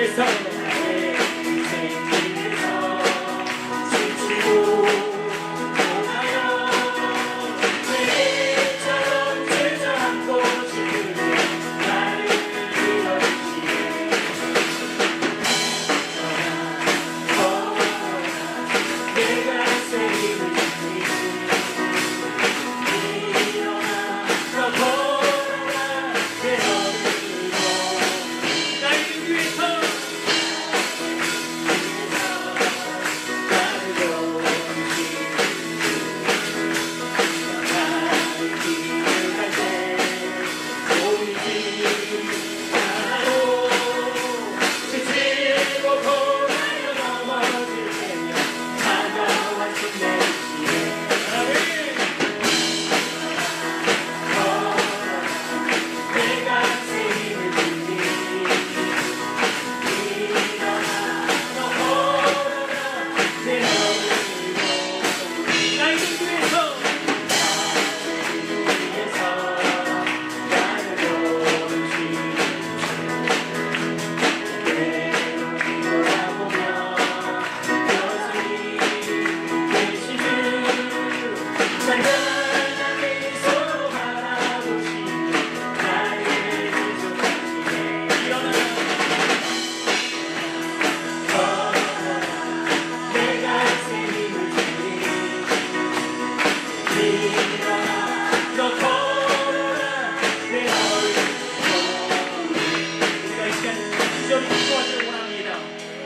위해서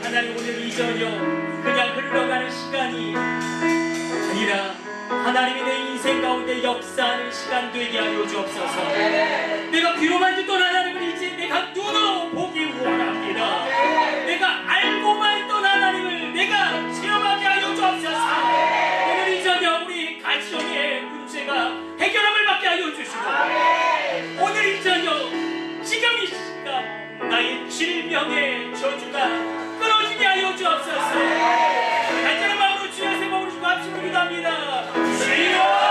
하나님 오늘 이 저녁 그냥 흘러가는 시간이 아니라 하나님이 내 인생 가운데 역사하는 시간 되게 하여 주옵소서. 내가 귀로만 듣던 하나님을 이제 내가 눈으로 보기 원합니다. 내가 알고만 있던 하나님을 내가 체험하게 하여 주옵소서. 오늘 이 저녁 우리 가정의 문제가 해결함을 받게 하여 주시고 오늘 이 저녁 지금 이 시간 나의 질병의 저주가 끊어지게 하여 주옵소서. 간절한 마음으로 주여 세 번 부르시고 합심을 기도합니다. 주여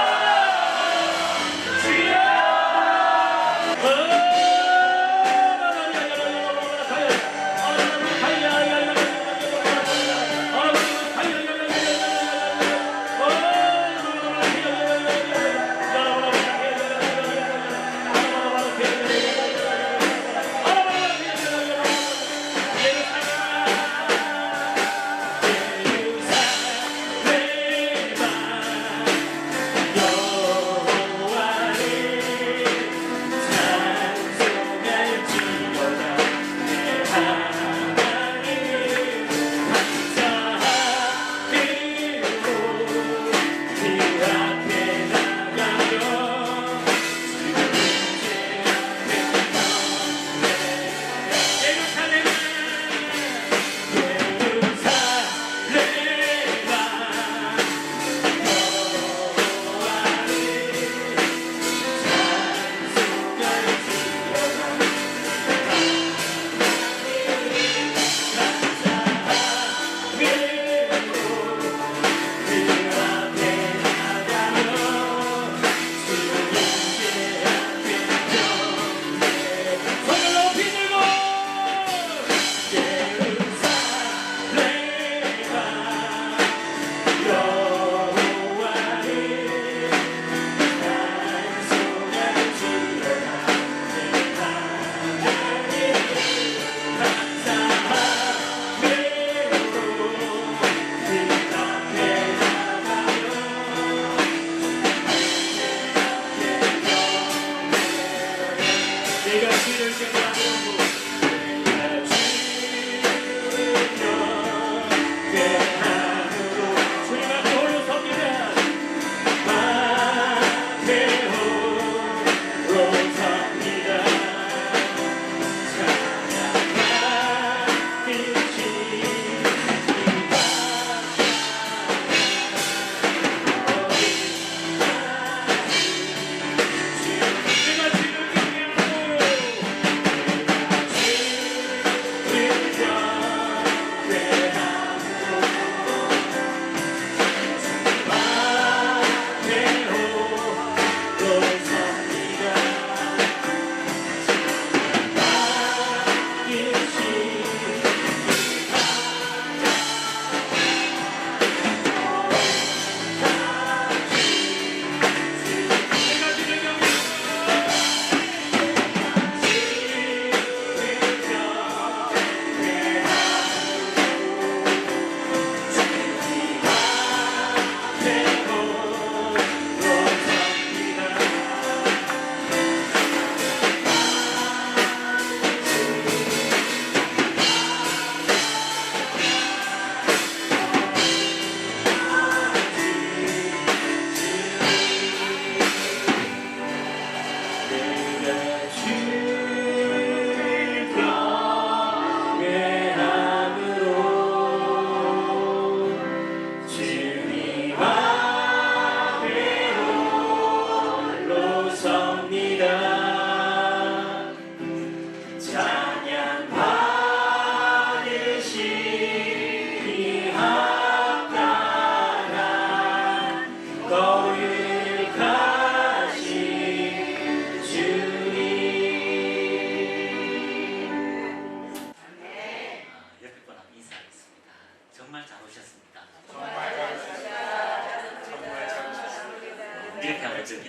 같이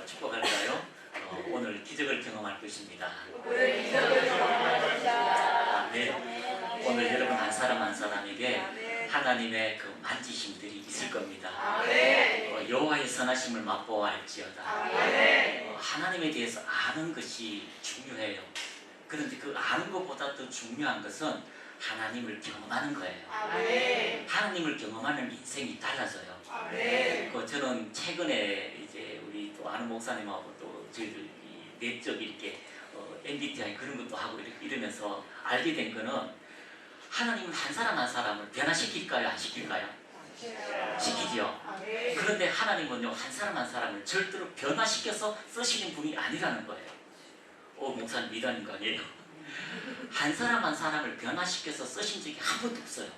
축복할까요? 오늘 기적을 경험할 것입니다. 아멘. 오늘 여러분 한 사람 한 사람에게 하나님의 그 만지심들이 있을 겁니다. 여호와의 선하심을 맛보아 알지어다. 하나님에 대해서 아는 것이 중요해요. 그런데 그 아는 것보다 더 중요한 것은 하나님을 경험하는 거예요. 하나님을 경험하는 인생이 달라져요. 저는 최근에 이제 우리 또 아는 목사님하고 또 저희들 내적 이렇게 MBTI 그런 것도 하고 이러면서 알게 된 거는 하나님은 한 사람 한 사람을 변화시킬까요? 안 시킬까요? 시키지요. 그런데 하나님은요 한 사람 한 사람을 절대로 변화시켜서 쓰시는 분이 아니라는 거예요. 목사님 미담인 거 아니에요? 한 사람 한 사람을 변화시켜서 쓰신 적이 한 번도 없어요.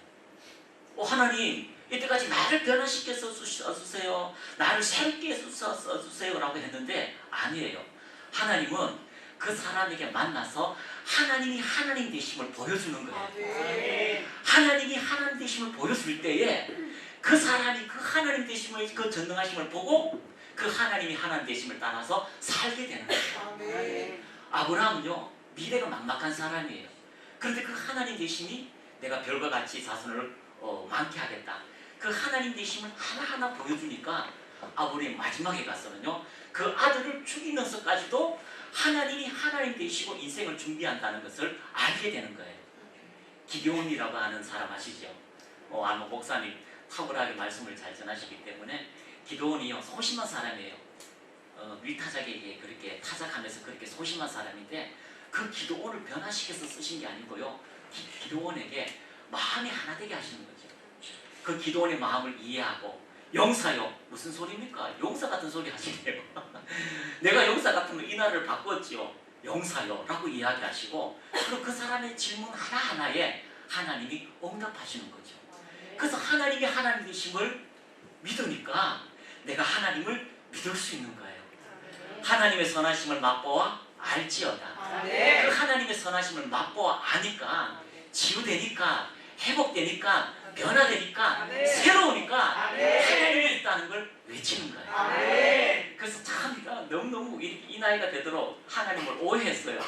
하나님 이때까지 나를 변화시켜서 써주세요. 나를 새롭게 써주세요 라고 했는데 아니에요. 하나님은 그 사람에게 만나서 하나님이 하나님 되심을 보여주는 거예요. 하나님이 하나님 되심을 보여줄 때에 그 사람이 그 하나님 되심을 그 전능하심을 보고 그 하나님이 하나님 되심을 따라서 살게 되는 거예요. 아브라함은요 미래가 막막한 사람이에요. 그런데 그 하나님 되심이 내가 별과 같이 자손을 많게 하겠다. 그 하나님 되심을 하나하나 보여주니까 아브라함이 마지막에 가서는요 그 아들을 죽이면서까지도 하나님이 하나님 되시고 인생을 준비한다는 것을 알게 되는 거예요. 기드온이라고 하는 사람 아시죠? 아마 목사님 탁월하게 말씀을 잘 전하시기 때문에 기드온이요 소심한 사람이에요. 위타작에게 그렇게 타작하면서 그렇게 소심한 사람인데 그 기드온을 변화시켜서 쓰신 게 아니고요 기드온에게 마음이 하나 되게 하시는 거죠. 그 기드온의 마음을 이해하고 용사요 무슨 소리입니까? 용사 같은 소리 하시네요. 내가 용사 같으면 이 나라를 바꿨지요. 용사요 라고 이야기하시고 그리고 그 사람의 질문 하나하나에 하나님이 응답하시는 거죠. 그래서 하나님이 하나님 되심을 믿으니까 내가 하나님을 믿을 수 있는 거예요. 하나님의 선하심을 맛보아 알지어다. 그 하나님의 선하심을 맛보아 아니까 치유되니까 회복되니까 변화되니까 새로우니까 하나님이 있다는 걸 외치는 거예요. 그래서 참 너무너무 이 나이가 되도록 하나님을 오해했어요.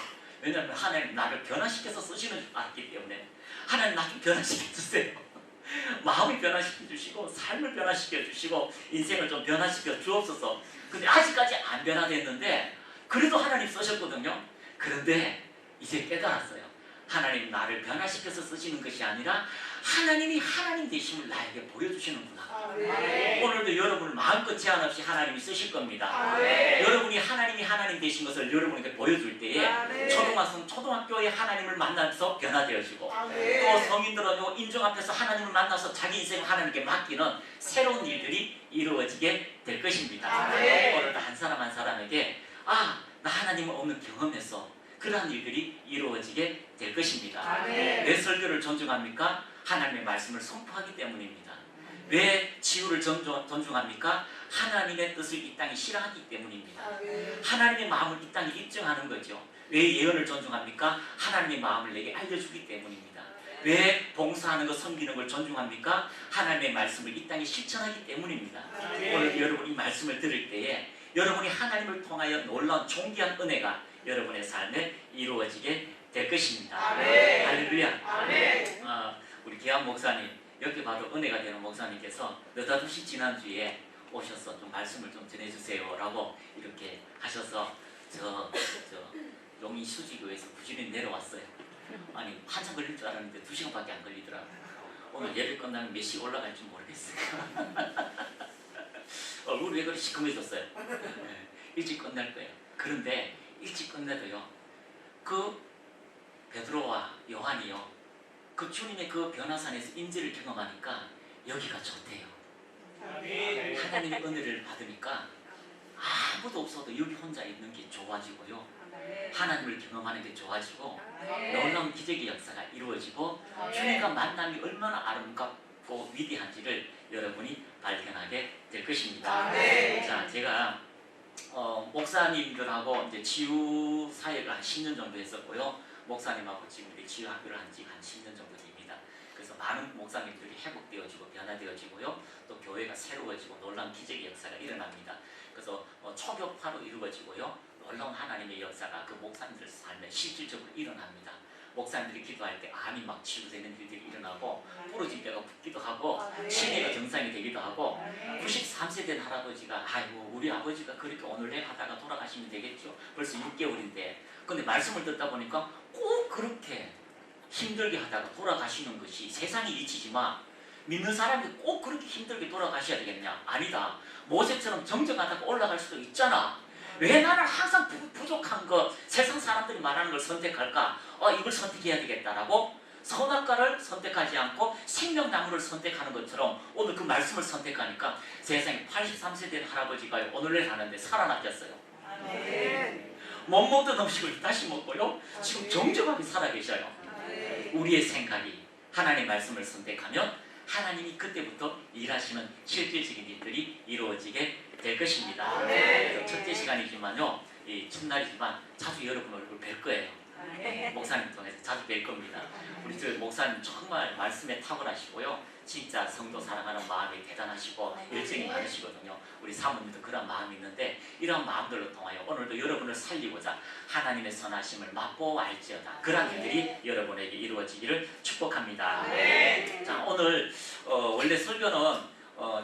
왜냐하면 하나님 나를 변화시켜서 쓰시는 줄 알았기 때문에 하나님 나 좀 변화시켜 주세요. 마음을 변화시켜 주시고 삶을 변화시켜 주시고 인생을 좀 변화시켜 주옵소서. 근데 아직까지 안 변화됐는데 그래도 하나님 쓰셨거든요. 그런데 이제 깨달았어요. 하나님 나를 변화시켜서 쓰시는 것이 아니라 하나님이 하나님 되심을 나에게 보여주시는구나. 오늘도 여러분을 마음껏 제한 없이 하나님이 쓰실 겁니다. 여러분이 하나님이 하나님 되신 것을 여러분에게 보여줄 때에 초등학교에 하나님을 만나서 변화되어지고 또 성인들은 인종 앞에서 하나님을 만나서 자기 인생을 하나님께 맡기는 새로운 일들이 이루어지게 될 것입니다. 오늘도 한 사람 한 사람에게 나 하나님을 오늘 경험해서 그러한 일들이 이루어지게 될 것입니다. 왜 설교를 존중합니까? 하나님의 말씀을 선포하기 때문입니다. 왜 치유를 존중합니까? 하나님의 뜻을 이 땅에 실행하기 때문입니다. 하나님의 마음을 이 땅에 입증하는 거죠. 왜 예언을 존중합니까? 하나님의 마음을 내게 알려주기 때문입니다. 왜 봉사하는 것, 섬기는 걸 존중합니까? 하나님의 말씀을 이 땅에 실천하기 때문입니다. 오늘 여러분 이 말씀을 들을 때에 여러분이 하나님을 통하여 놀라운 존귀한 은혜가 여러분의 삶에 이루어지게 될 것입니다. 할렐루야. 우리 계한 목사님, 여기 봐도 은혜가 되는 목사님께서 느닷없이 지난주에 오셔서 좀 말씀을 좀 전해주세요 라고 이렇게 하셔서 저 용인 수지교에서 부지런히 내려왔어요. 아니 한참 걸릴 줄 알았는데 2시간밖에 안 걸리더라고요. 오늘 예배 끝나면 몇 시 올라갈지 모르겠어요. 얼굴이 왜 그렇게 시커매졌어요? 일찍 끝날 거예요. 그런데 일찍 끝내도요 그 베드로와 요한이요 그 주님의 그 변화산에서 임재를 경험하니까 여기가 좋대요. 하나님의 은혜를 받으니까 아무도 없어도 여기 혼자 있는 게 좋아지고요 하나님을 경험하는 게 좋아지고 놀라운 기적의 역사가 이루어지고 주님과 만남이 얼마나 아름답고 위대한지를 여러분이 발견하게 될 것입니다. 자, 제가 목사님들하고 이제 치유 사역을 한 10년 정도 했었고요. 목사님하고 지금 우리 치유 학교를 한 지 한 10년 정도 됩니다. 그래서 많은 목사님들이 회복되어지고 변화되어지고요. 또 교회가 새로워지고 놀라운 기적의 역사가 일어납니다. 그래서 초교파로 이루어지고요. 놀라운 하나님의 역사가 그 목사님들 삶에 실질적으로 일어납니다. 목사님들이 기도할 때 암이 막 치유되는 일들이 일어나고 부러진 뼈가 붓기도 하고 치매가 정상이 되기도 하고 93세 된 할아버지가 아이고 우리 아버지가 그렇게 오늘 내일 하다가 돌아가시면 되겠죠. 벌써 6개월인데 근데 말씀을 듣다 보니까 꼭 그렇게 힘들게 하다가 돌아가시는 것이 세상이 이치지만 믿는 사람이 꼭 그렇게 힘들게 돌아가셔야 되겠냐? 아니다. 모세처럼 정정하다가 올라갈 수도 있잖아. 왜 나는 항상 부족한 거 세상 사람들이 말하는 걸 선택할까? 이걸 선택해야 되겠다라고 선악과를 선택하지 않고 생명나무를 선택하는 것처럼 오늘 그 말씀을 선택하니까 세상에 83세 된 할아버지가 오늘날 하는데 살아났겠어요. 못 먹던 음식을 다시 먹고요. 지금 정정하게 살아계셔요. 우리의 생각이 하나님의 말씀을 선택하면 하나님이 그때부터 일하시는 실질적인 일들이 이루어지게 될 것입니다. 첫째 시간이지만요, 이 첫날이지만 자주 여러분 얼굴 뵐 거예요. 목사님 통해서 자주 뵐 겁니다. 우리 저 목사님 정말 말씀에 탁월하시고요. 진짜 성도 사랑하는 마음이 대단하시고 열정이 많으시거든요. 우리 사모님도 그런 마음이 있는데 이런 마음들로 통하여 오늘도 여러분을 살리고자 하나님의 선하심을 맛보아 알지어다. 그런 일들이 여러분에게 이루어지기를 축복합니다. 자, 오늘 원래 설교는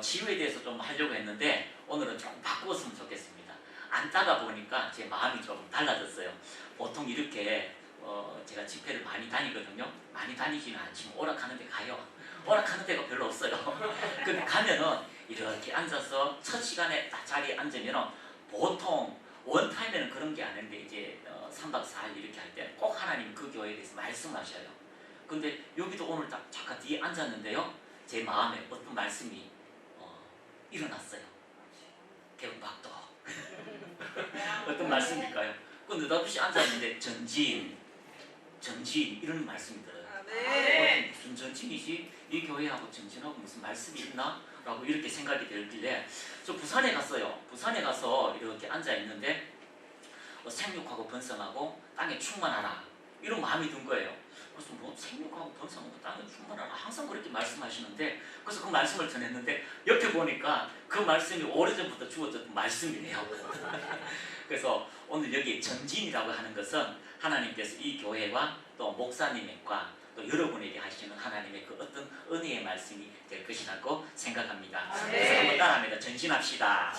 치유에 대해서 좀 하려고 했는데 오늘은 좀 바꾸었으면 좋겠습니다. 앉다가 보니까 제 마음이 조금 달라졌어요. 보통 이렇게 제가 집회를 많이 다니거든요. 많이 다니지는 않지만 오락하는 데 가요. 오락하는 데가 별로 없어요. 근데 가면은 이렇게 앉아서 첫 시간에 딱 자리에 앉으면은 보통 원타임에는 그런 게 아닌데 이제 3박 4일 이렇게 할 때 꼭 하나님 그 교회에 대해서 말씀하셔요. 근데 여기도 오늘 딱 잠깐 뒤에 앉았는데요. 제 마음에 어떤 말씀이 일어났어요. 개운박도. 어떤 말씀일까요? 그 느닷없이 앉았는데 전진 이런 말씀이 들어요. 무슨 전진이지? 이 교회하고 전진하고 무슨 말씀이 있나? 라고 이렇게 생각이 들길래 저 부산에 갔어요. 부산에 가서 이렇게 앉아있는데 생육하고 번성하고 땅에 충만하라 이런 마음이 든 거예요. 그래서 뭐 생육하고 번성하고 땅에 충만하라 항상 그렇게 말씀하시는데 그래서 그 말씀을 전했는데 옆에 보니까 그 말씀이 오래전부터 주어졌던 말씀이네요. 그래서 오늘 여기 전진이라고 하는 것은 하나님께서 이 교회와 또 목사님과 또 여러분에게 하시는 하나님의 그 어떤 은혜의 말씀이 될 것이라고 생각합니다. 그래서 한번 따라합니다. 전진합시다.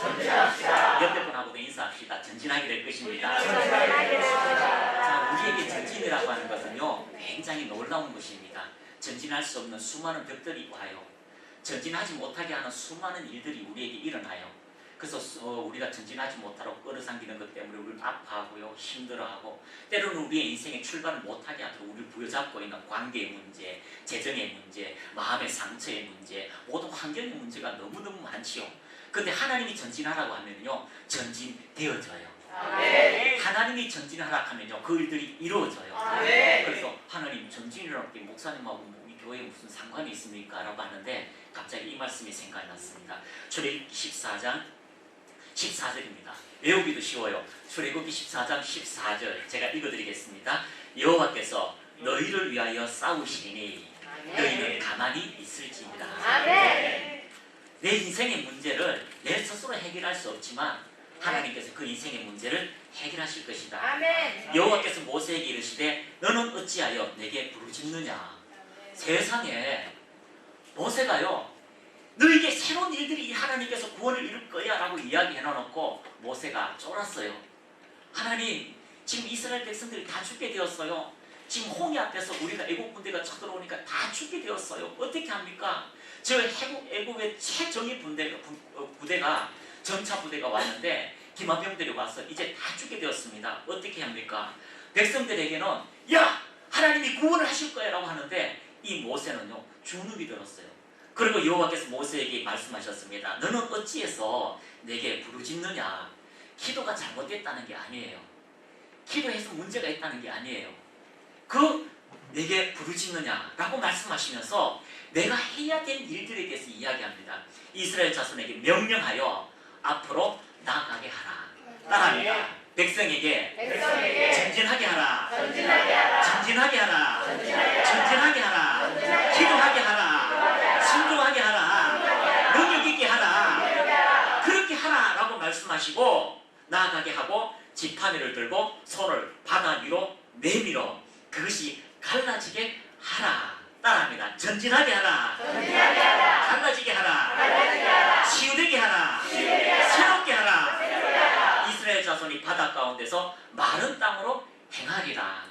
옆에 분하고도 인사합시다. 전진하게 될 것입니다. 자, 우리에게 전진이라고 하는 것은요 굉장히 놀라운 것입니다. 전진할 수 없는 수많은 벽들이 와요. 전진하지 못하게 하는 수많은 일들이 우리에게 일어나요. 그래서 우리가 전진하지 못하고 끌어당기는 것 때문에 우리를 아파하고요, 힘들어하고 때로는 우리의 인생의 출발을 못하게 하도록 우리를 부여잡고 있는 관계의 문제, 재정의 문제, 마음의 상처의 문제, 모든 환경의 문제가 너무너무 많지요. 그런데 하나님이 전진하라고 하면요 전진되어져요. 하나님이 전진하라 하면요 그 일들이 이루어져요. 그래서 하나님 전진이라는 게 목사님하고 우리 교회에 무슨 상관이 있습니까? 라고 하는데 갑자기 이 말씀이 생각이 났습니다. 출애굽기 14장 14절입니다. 외우기도 쉬워요. 출애굽기 14장 14절 제가 읽어드리겠습니다. 여호와께서 너희를 위하여 싸우시니 너희는 가만히 있을지니라. 내 인생의 문제를 내 스스로 해결할 수 없지만 하나님께서 그 인생의 문제를 해결하실 것이다. 여호와께서 모세에게 이르시되 너는 어찌하여 내게 부르짖느냐. 세상에 모세가요 너에게 새로운 일들이 하나님께서 구원을 이룰 거야 라고 이야기해 놓고 모세가 쫄았어요. 하나님 지금 이스라엘 백성들이 다 죽게 되었어요. 지금 홍해 앞에서 우리가 애국 군대가 쳐들어오니까 다 죽게 되었어요. 어떻게 합니까? 저 애국의 최정예 부대가 전차 부대가 왔는데 기마병들이 와서 이제 다 죽게 되었습니다. 어떻게 합니까? 백성들에게는 야 하나님이 구원을 하실 거야 라고 하는데 이 모세는요 주눅이 들었어요. 그리고 여호와께서 모세에게 말씀하셨습니다. 너는 어찌해서 내게 부르짖느냐. 기도가 잘못됐다는 게 아니에요. 기도해서 문제가 있다는 게 아니에요. 내게 부르짖느냐 라고 말씀하시면서 내가 해야 될 일들에 대해서 이야기합니다. 이스라엘 자손에게 명령하여 앞으로 나아가게 하라. 따라합니다. 백성에게 전진하게 하라. 전진하게 하라. 전진하게 하라. 기도하게 하라. 순종하게 하라. 능력 있게 하라. 그렇게 하라 라고 말씀하시고 마시고 나아가게 하고 지팡이를 들고 손을 바다 위로 내밀어 그것이 갈라지게 하라. 따라합니다. 전진하게 하라. 갈라지게 하라. 치유되게 하라. 새롭게 하라. 이스라엘 자손이 바다 가운데서 마른 땅으로 행하리라.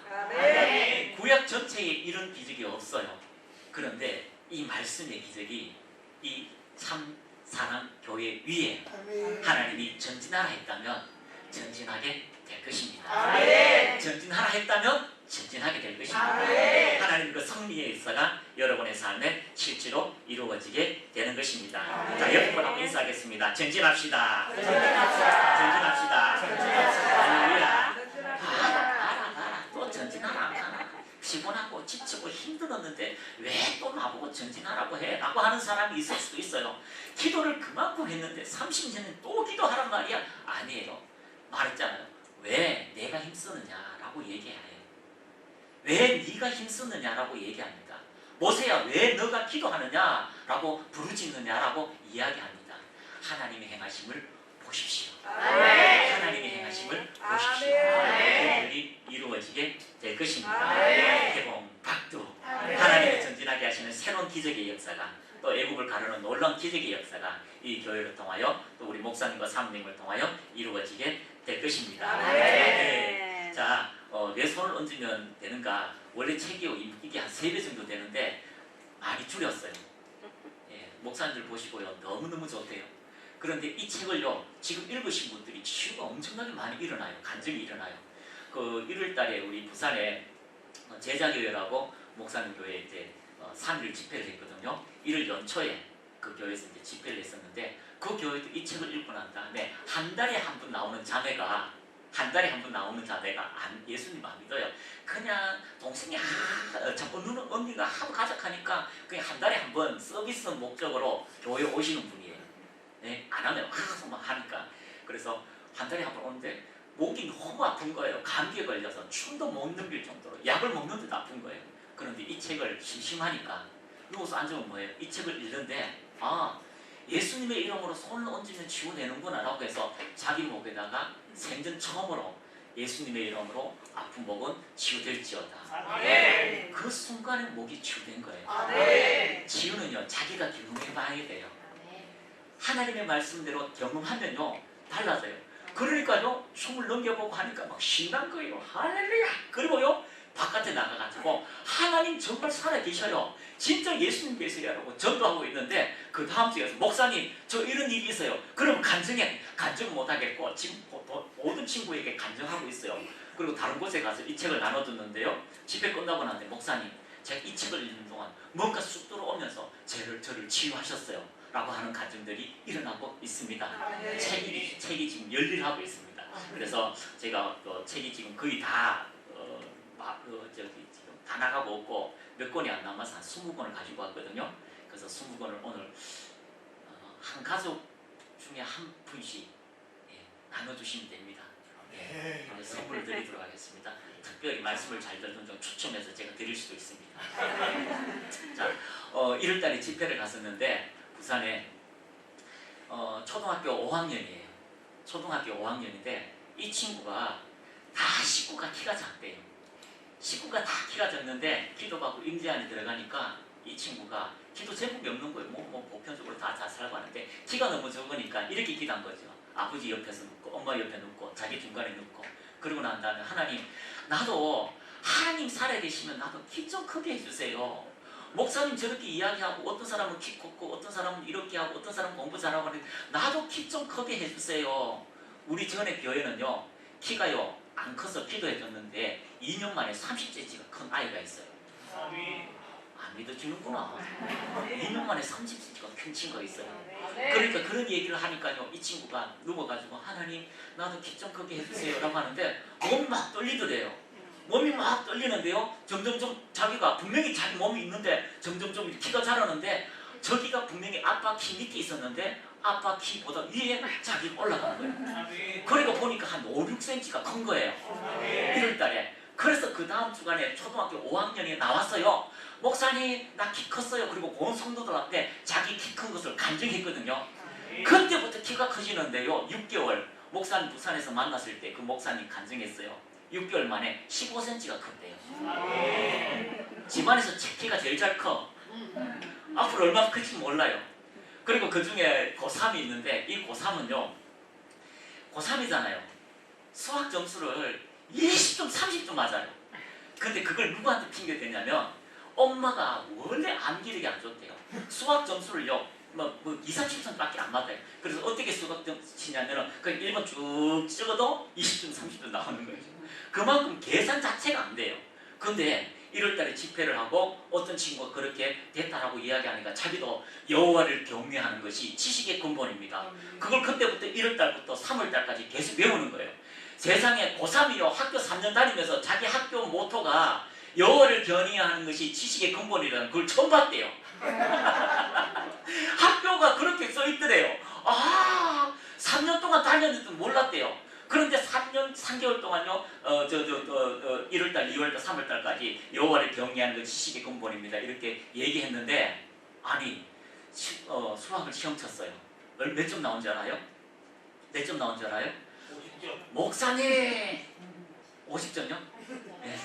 구약 전체에 이런 기적이 없어요. 그런데 이 말씀의 기적이 이 참 사랑 교회 위에 하나님이 전진하라 했다면 전진하게 될 것입니다. 전진하라 했다면 전진하게 될 것입니다. 하나님 그 성리의 역사가 여러분의 삶에 실제로 이루어지게 되는 것입니다. 자, 여러분 한번 인사하겠습니다. 전진합시다. 전진합시다. 할렐루야. 가라. 또 전진하라 안 가나? 피곤하고 지치고 힘들었는데 왜 또 나보고 전진하라고 해? 라고 하는 사람이 있을 수도 있어요. 기도를 그만큼 했는데 30년은 또 기도하란 말이야? 아니에요. 말했잖아요. 왜 내가 힘쓰느냐라고 얘기해요. 왜 네가 힘쓰느냐라고 얘기합니다. 모세야 왜 너가 기도하느냐라고 부르짖느냐라고 이야기합니다. 하나님의 행하심을 보십시오. 하나님의 행하심을 보십시오. 그들이 이루어지게 될 것입니다. 개봉, 박두, 하나님의 전진하게 하시는 새로운 기적의 역사가 또 애국을 가르는 놀라운 기적의 역사가 이 교회를 통하여 또 우리 목사님과 사모님을 통하여 이루어지게 될 것입니다. 네. 자, 내 손을 얹으면 되는가? 원래 책이 이게 한 3배 정도 되는데 많이 줄였어요. 예, 목사님들 보시고요. 너무너무 좋대요. 그런데 이 책을요, 지금 읽으신 분들이 치유가 엄청나게 많이 일어나요. 간증이 일어나요. 그 1월달에 우리 부산에 제자교회라고 목사님 교회에 이제 3일 집회를 했거든요. 1월 연초에 그 교회에서 이제 집회를 했었는데 그 교회도 이 책을 읽고 난 다음에 한 달에 한 번 나오는 자매가 예수님 안 믿어요. 그냥 동생이 어느 언니가 하도 가작하니까 그냥 한 달에 한 번 서비스 목적으로 교회 오시는 분이에요. 네, 안 하면 계속 막 하니까. 그래서 한 달에 한 번 오는데 목이 너무 아픈 거예요. 감기에 걸려서 춤도 못 넘길 정도로 약을 먹는데도 아픈 거예요. 그런데 이 책을 심심하니까 누워서 앉으면 뭐예요? 이 책을 읽는데 예수님의 이름으로 손을 얹으면 치유되는구나 라고 해서 자기 목에다가 생전 처음으로 예수님의 이름으로 아픈 목은 치유될지어다. 그 순간에 목이 치유된 거예요. 치유는요 자기가 경험해봐야 돼요. 하나님의 말씀대로 경험하면요 달라져요. 그러니까요 숨을 넘겨보고 하니까 막 신난 거예요. 할렐루야. 그리고요 바깥에 나가가지고 하나님 정말 살아계셔요. 진짜 예수님 계세요라고 전도하고 있는데 그 다음 주에 목사님 저 이런 일이 있어요. 그럼 간증 못하겠고 지금 모든 친구에게 간증하고 있어요. 그리고 다른 곳에 가서 이 책을 나눠줬는데요. 집회 끝나고 나는데 목사님 제가 이 책을 읽는 동안 뭔가 쑥 들어오면서 저를 치유하셨어요 라고 하는 간증들이 일어나고 있습니다. 책이 지금 열일하고 있습니다. 그래서 제가 책이 지금 거의 다 지금 다 나가고 없고 몇 권이 안 남아서 한 20권을 가지고 왔거든요. 그래서 20권을 오늘 한 가족 중에 한 분씩 나눠주시면 됩니다. 선물을 드리도록 하겠습니다. 특별히 말씀을 잘 듣는 중 추첨해서 제가 드릴 수도 있습니다. 자, 1월달에 집회를 갔었는데 부산에 초등학교 5학년이에요. 초등학교 5학년인데 이 친구가 다 식구가 키가 작대요. 식구가 다 키가 작는데 기도받고 임재안에 들어가니까 이 친구가 키도 제법이 없는 거예요. 뭐 보편적으로 다 잘 살고 하는데 키가 너무 적으니까 이렇게 기도한 거죠. 아버지 옆에서 눕고 엄마 옆에 눕고 자기 중간에 눕고 그러고 난 다음에 하나님 나도 하나님 살아계시면 나도 키 좀 크게 해주세요. 목사님 저렇게 이야기하고 어떤 사람은 키 컸고 어떤 사람은 이렇게 하고 어떤 사람은 공부 잘하고 하는데 나도 키 좀 크게 해주세요. 우리 전에 교회는요 키가요 안 커서 기도해줬는데 2년 만에 30cm가 큰 아이가 있어요. 안 믿어주는구나. 2년 만에 30cm가 큰 친구가 있어요. 그러니까 그런 얘기를 하니까요 이 친구가 누워가지고 하나님 나도 키 좀 크게 해주세요 라고 하는데 몸이 막 떨리더래요. 몸이 막 떨리는데요 점점점 자기가 분명히 자기 몸이 있는데 점점점 키가 자라는데 저기가 분명히 아빠 키 밑에 있었는데 아빠 키보다 위에 자기가 올라간 거예요. 그러니까 보니까 한 5, 6cm가 큰 거예요. 1월달에. 그래서 그 다음 주간에 초등학교 5학년이 나왔어요. 목사님 나 키 컸어요. 그리고 온 성도들한테 자기 키 큰 것을 간증했거든요. 그때부터 키가 커지는데요 6개월 목사님 부산에서 만났을 때 그 목사님 간증했어요. 6개월 만에 15cm가 컸대요. 집안에서 제 키가 제일 잘 커. 앞으로 얼마나 클지 몰라요. 그리고 그 중에 고3이 있는데 이 고3은요. 고3이잖아요. 수학 점수를 20점, 30점 맞아요. 근데 그걸 누구한테 핑계 대냐면 엄마가 원래 암기력이 안 좋대요. 수학 점수를요. 뭐 2, 30점밖에 안 맞아요. 그래서 어떻게 수학 점수 치냐면은 그냥 1번 쭉 찍어도 20점, 30점 나오는 거죠. 그만큼 계산 자체가 안 돼요. 근데 1월달에 집회를 하고 어떤 친구가 그렇게 됐다라고 이야기하니까 자기도 여호와를 경외하는 것이 지식의 근본입니다. 그걸 그때부터 1월달부터 3월달까지 계속 외우는 거예요. 세상에 고3이요 학교 3년 다니면서 자기 학교 모토가 여호와를 경외하는 것이 지식의 근본이라는 걸 처음 봤대요. 학교가 그렇게 써 있더래요. 아, 3년 동안 다녔는데 몰랐대요. 그런데 3개월 동안요, 1월달, 2월달, 3월달까지 여호와를 경외하는 것 지식의 근본입니다. 이렇게 얘기했는데, 아니, 수학을 시험 쳤어요. 몇 점 나온 줄 알아요? 몇 점 나온 줄 알아요? 50점. 목사님! 50점요? 네.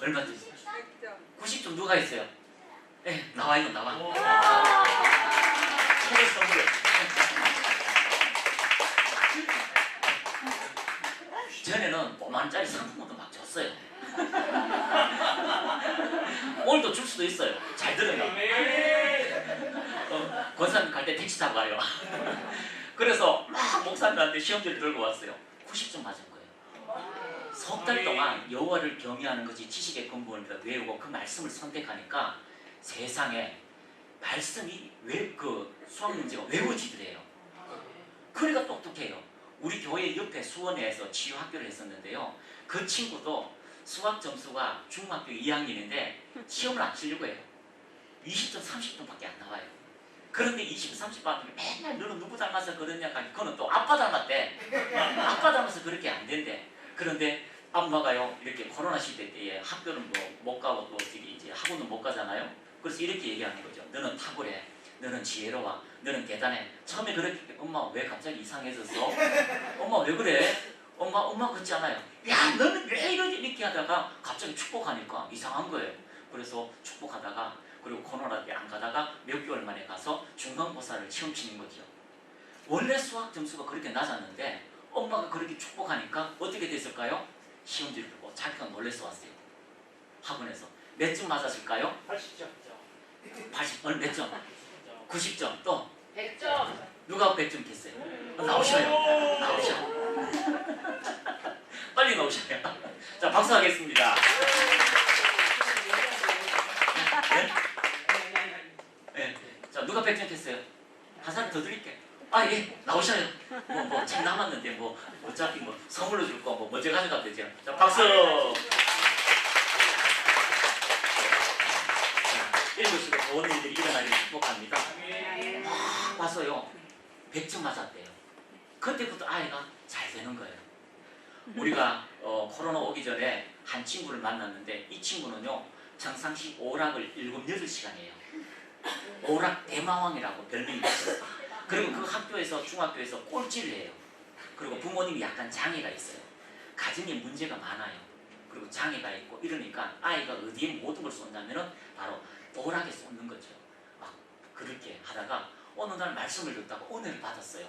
얼마죠? 90점 누가 했어요? 네, 나와, 이거 나와. 최대 선물. 전에는 5만원짜리 상품도 막 줬어요. 오늘도 줄 수도 있어요. 잘 들어요. 권사님 갈 때 택시 타고 가요. 그래서 막 목사님한테 시험지를 들고 왔어요. 90점 맞은 거예요. 석 달 동안 여호와를 경외하는 것이 지식의 근본이라 외우고 그 말씀을 선택하니까 세상에 말씀이 그 수학 문제가 외워지더래요. 그러니까 똑똑해요. 우리 교회 옆에 수원에서 치유학교를 했었는데요. 그 친구도 수학 점수가 중학교 2학년인데 시험을 안 치려고 해요. 20점, 30점밖에 안 나와요. 그런데 20, 30 받으면 맨날 너는 누구 닮아서 그러냐 하니 그는 또 아빠 닮았대. 아빠 닮아서 그렇게 안 된대. 그런데 엄마가요 이렇게 코로나 시대 때에 학교는 뭐 못 가고 또 이제 학원은 못 가잖아요. 그래서 이렇게 얘기하는 거죠. 너는 탁월해. 너는 지혜로워. 너는 대단해. 처음에 그렇게 엄마 왜 갑자기 이상해졌어? 엄마 왜 그래? 엄마 그렇지 않아요. 야 너는 왜 이러지? 이렇게 하다가 갑자기 축복하니까 이상한 거예요. 그래서 축복하다가 그리고 코로나 때 안 가다가 몇 개월 만에 가서 중간고사를 시험 치는 거죠. 원래 수학 점수가 그렇게 낮았는데 엄마가 그렇게 축복하니까 어떻게 됐을까요? 시험지를 보고 자기가 놀라서 왔어요. 학원에서. 몇 점 맞았을까요? 80점. 80, 몇 점? 90점. 또 100점. 누가 100점 됐어요? 나오셔요. 나오셔요. 빨리 나오셔요. 자, 박수 하겠습니다. 네? 네. 자, 누가 100점 됐어요? 한 사람 더 드릴게. 아, 예, 나오셔요. 책 남았는데, 어차피 선물로 줄 거, 먼저 가져가면 되죠. 자, 박수! 읽으시고 좋은 일들이 일어나기를 축복합니다. 막 와서요, 100점 맞았대요. 그때부터 아이가 잘 되는 거예요. 우리가 코로나 오기 전에 한 친구를 만났는데 이 친구는요, 평상시 오락을 7, 8시간이에요. 오락 대마왕이라고 별명이 있어요. 그리고 그 학교에서 중학교에서 꼴찌를 해요. 그리고 부모님이 약간 장애가 있어요. 가정에 문제가 많아요. 그리고 장애가 있고 이러니까 아이가 어디에 모든 걸 쏟냐면은 바로 오락에 쏟는 거죠. 막 그렇게 하다가 어느 날 말씀을 듣다가 은혜를 받았어요.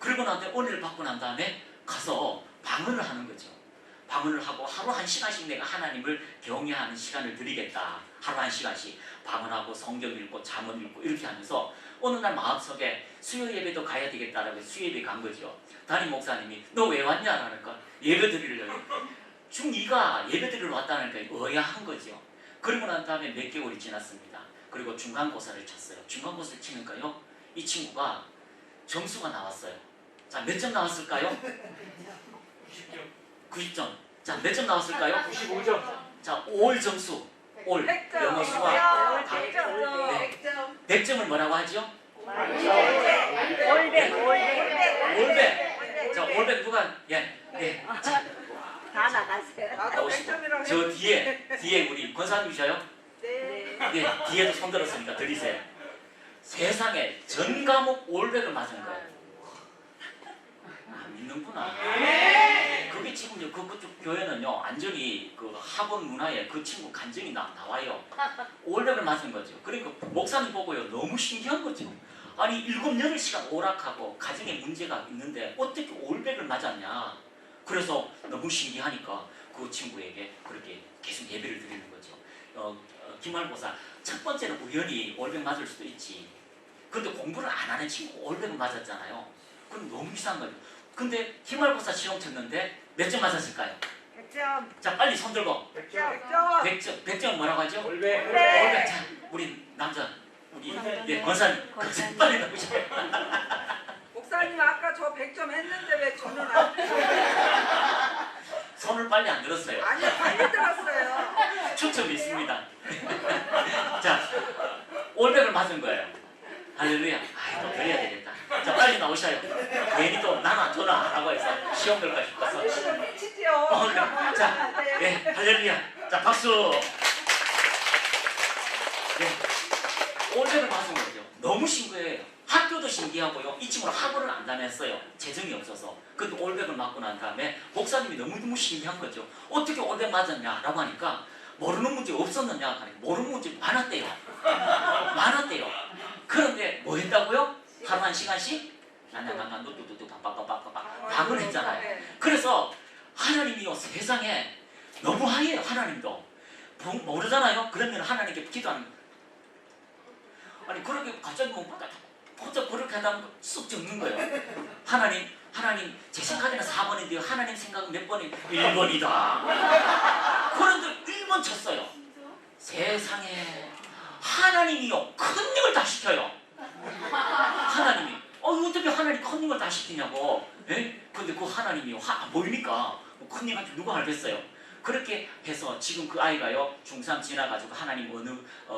그리고 나한테 은혜를 받고 난 다음에 가서 방언을 하는 거죠. 방언을 하고 하루 1시간씩 내가 하나님을 경외하는 시간을 드리겠다. 하루 1시간씩 방언하고 성경 읽고 잠언 읽고 이렇게 하면서 어느 날 마음속에 수요 예배도 가야 되겠다라고 수요 예배 간 거죠. 담임 목사님이 너 왜 왔냐? 라니까 예배 드리려고. 중2가 예배 드리러 왔다니까 의아한 거죠. 그리고 난 다음에 몇 개월이 지났습니다. 그리고 중간고사를 쳤어요. 중간고사를 치니까요, 이 친구가 점수가 나왔어요. 자, 몇 점 나왔을까요? 90점. 90점. 자, 몇 점 나왔을까요? 95점. 자, 올 점수. 올. 영어 수학. 100점을 뭐라고 하죠? 올백. 자, 올백 누가? 예. 자, 다 나갔어요. 나오시고. 저 뒤에 우리 권사님이셔요? 네. 뒤에도 손 들었으니까 드리세요. 세상에 전 과목 올백을 맞은 거예요. 안 믿는구나. 그게 지금요 그쪽 교회는요 완전히 그 학원 문화에 그 친구 간증이 나와요. 올백을 맞은 거죠. 그러니까 목사님 보고요 너무 신기한 거죠. 아니 7-8시간 오락하고 가정에 문제가 있는데 어떻게 올백을 맞았냐. 그래서 너무 신기하니까 그 친구에게 그렇게 계속 예배를 드리는 거죠. 기말고사 첫 번째는 우연히 올백 맞을 수도 있지. 근데 공부를 안 하는 친구 올백은 맞았잖아요. 그럼 너무 이상한 거죠. 근데 기말고사 시험 쳤는데 몇 점 맞았을까요? 100점. 자 빨리 손 들고 100점. 100점 뭐라고 하죠? 올백. 올백. 자 우리 남자 우리 예, 권사님 빨리 나오셔요. 목사님 아까 저 100점 했는데 왜 저는 안 들었어요? 손을 빨리 안 들었어요. 아니요 빨리 들었어요. 추첨이 있습니다. 자 올백을 맞은 거예요. 할렐루야. 아이 또 드려야 되겠다. 자 빨리 나오셔요. 괜히 또 나나 저나 하고 해서 시험 들까 싶어서. 지금 미치지요. 그래. 자, 예, 할렐루야. 자 박수. 예, 올백을 맞은 거죠. 너무 신기해요. 학교도 신기하고요. 이 친구는 학원을 안 다녔어요. 재정이 없어서. 근데 올백을 맞고 난 다음에 목사님이 너무너무 신기한 거죠. 어떻게 올백 맞았냐라고 하니까 모르는 문제 없었느냐 하니까 모르는 문제 많았대요. 많았대요. 그런데 뭐 했다고요? 하루 1시간씩? 난난난난 뚜뚜뚜뚜 빡빡빡빡빡 밥을 했잖아요. 그래서 하나님이요 세상에 너무하게요. 하나님도 모르잖아요. 그러면 하나님께 기도하는 아니 그렇게 갑자기 뭐 혼자 그렇게 하다 쑥 적는 거예요. 하나님 제 생각에는 4번인데요. 하나님 생각은 몇 번이 1번이다. 그런데 1번 쳤어요. 세상에 하나님이요 큰 일을 다 시켜요. 하나님이 어떻게 하나님 큰 일을 다 시키냐고. 예? 근데 그 하나님이요 안 보이니까 큰 일 한테 누가 알겠어요. 그렇게 해서 지금 그 아이가요 중3 지나가지고 하나님 어느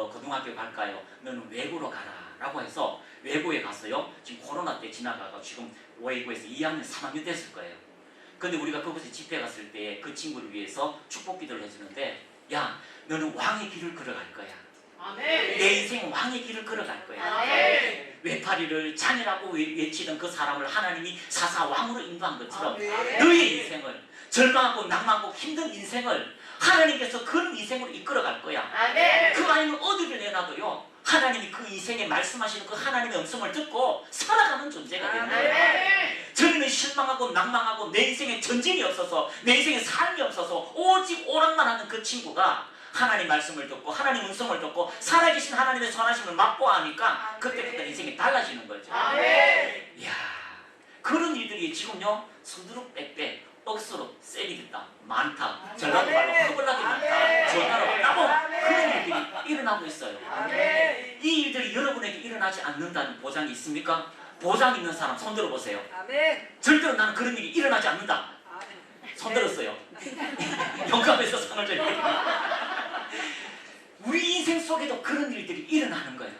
고등학교 갈까요? 너는 외고로 가라 라고 해서 외고에 갔어요. 지금 코로나 때 지나가가 지금 외고에서 2학년 3학년 됐을 거예요. 근데 우리가 그곳에 집회 갔을 때 그 친구를 위해서 축복 기도를 해주는데 야 너는 왕의 길을 걸어갈 거야. 내 인생 왕의 길을 걸어갈 거야. 외파리를 장이라고 외치던 그 사람을 하나님이 사사 왕으로 인도한 것처럼 너의 인생을 절망하고 낭망하고 힘든 인생을 하나님께서 그런 인생으로 이끌어갈 거야. 그 아이는 어디를 내놔도요 하나님이 그 인생에 말씀하시는 그 하나님의 음성을 듣고 살아가는 존재가 되는 거예요. 저는 실망하고 낭망하고 내 인생에 전진이 없어서 내 인생에 삶이 없어서 오직 오락만 하는 그 친구가 하나님 말씀을 듣고 하나님 음성을 듣고 살아계신 하나님의 선하심을 맛보아하니까 그때부터 인생이 달라지는 거죠. 이야 그런 일들이 지금요 수두룩 빽빽 억수로 세리겠다 많다 전라도 말로 허벌나게 많다 전화로 따고 그런 일들이 일어나고 있어요. 이 일들이 여러분에게 일어나지 않는다는 보장이 있습니까? 보장 있는 사람 손 들어보세요. 절대로 나는 그런 일이 일어나지 않는다. 손 들었어요. 용감해서 손을 들게. 우리 인생 속에도 그런 일들이 일어나는 거예요.